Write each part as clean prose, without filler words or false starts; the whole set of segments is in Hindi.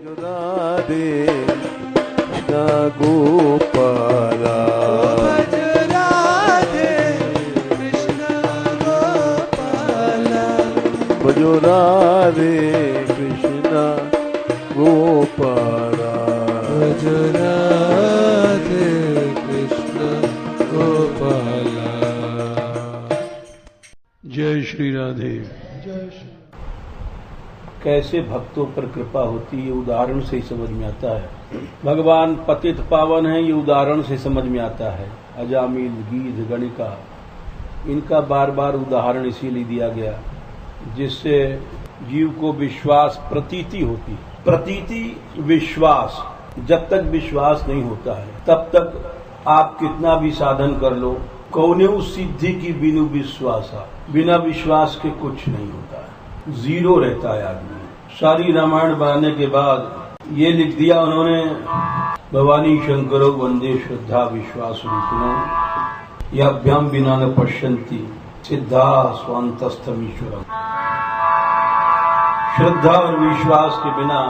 राधे कृष्ण गोपाला भज राधे कृष्ण गोपाला भजो राधे कृष्ण गोपाला भज राधे कृष्ण गोपाला। जय श्री राधे। जय श्री। कैसे भक्तों पर कृपा होती है, उदाहरण से ही समझ में आता है। भगवान पतित पावन है, ये उदाहरण से समझ में आता है। अजामिल, गीध, गणिका, इनका बार बार उदाहरण इसीलिए दिया गया जिससे जीव को विश्वास प्रतीति होती है। प्रतीति विश्वास, जब तक विश्वास नहीं होता है तब तक आप कितना भी साधन कर लो, कौन्यू सिद्धि की बिनु विश्वासा, बिना विश्वास के कुछ नहीं होता है, जीरो रहता है आदमी। सारी रामायण बनाने के बाद ये लिख दिया उन्होंने, भवानी शंकरो वंदे श्रद्धा विश्वास रूपिणो याभ्याम बिना न पश्यन्ति सिद्धा स्वांतस्थमीश्वरम। श्रद्धा और विश्वास के बिना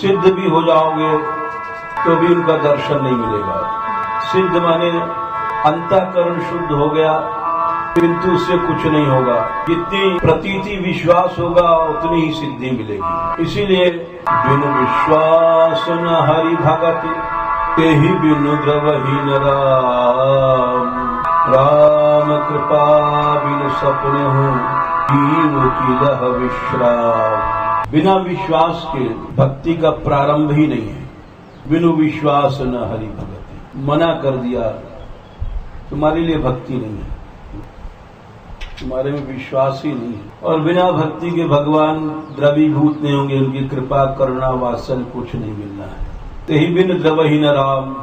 सिद्ध भी हो जाओगे तो भी उनका दर्शन नहीं मिलेगा। सिद्ध माने अंतःकरण शुद्ध हो गया, किंतु उससे कुछ नहीं होगा। जितनी प्रतीति विश्वास होगा उतनी ही सिद्धि मिलेगी। इसीलिए बिनु विश्वास न हरि भगति, तेहि बिनु द्रवहीन राम। राम कृपा बिनु सपने हूँ, जीव की लह विश्राम। बिना विश्वास के भक्ति का प्रारंभ ही नहीं है। बिनु विश्वास न हरि भगति, मना कर दिया, तुम्हारे लिए भक्ति नहीं है, तुम्हारे में विश्वास ही नहीं है। और बिना भक्ति के भगवान द्रवीभूत नहीं होंगे, उनकी कृपा करुणा वात्सल्य कुछ नहीं मिलना है। तेहि बिन द्रवहीन राम।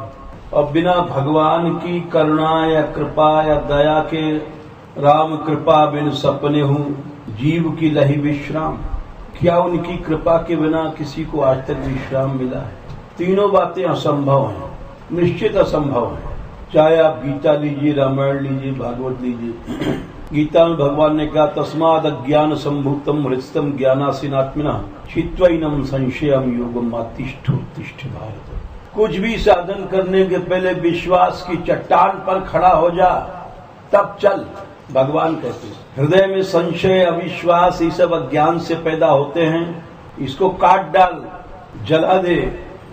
और बिना भगवान की करुणा या कृपा या दया के, राम कृपा बिन सपने हूँ, जीव की लही विश्राम। क्या उनकी कृपा के बिना किसी को आज तक विश्राम मिला है? तीनों बातें असंभव हैं, निश्चित असंभव हैं। चाहे आप गीता लीजिए, रामायण लीजिए, भागवत लीजिए। गीता में भगवान ने कहा, तस्माद अज्ञान संभूतम हृदयम ज्ञानासीनात्मना चित्वैनम संशयम योगम आतिष्ठोत्तिष्ठ भारत। कुछ भी साधन करने के पहले विश्वास की चट्टान पर खड़ा हो जा, तब चल, भगवान कहते हैं। हृदय में संशय, अविश्वास, ये सब अज्ञान से पैदा होते हैं। इसको काट डाल, जला दे,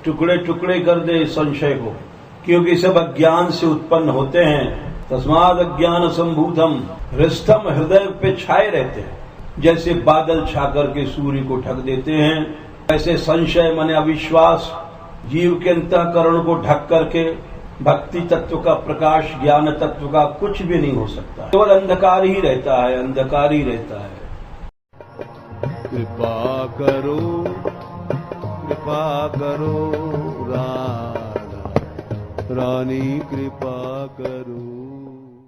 टुकड़े टुकड़े कर दे संशय को, क्योंकि सब अज्ञान से उत्पन्न होते हैं। तस्माद अज्ञान संभूतम हृदयम, हृदय पे छाए रहते हैं। जैसे बादल छा करके सूर्य को ढक देते हैं, ऐसे संशय माने अविश्वास जीव के अंतःकरण को ढक करके भक्ति तत्व का प्रकाश, ज्ञान तत्व का कुछ भी नहीं हो सकता। केवल अंधकार ही रहता है, अंधकार ही रहता है। कृपा करो, कृपा करो राधा रानी, कृपा करो।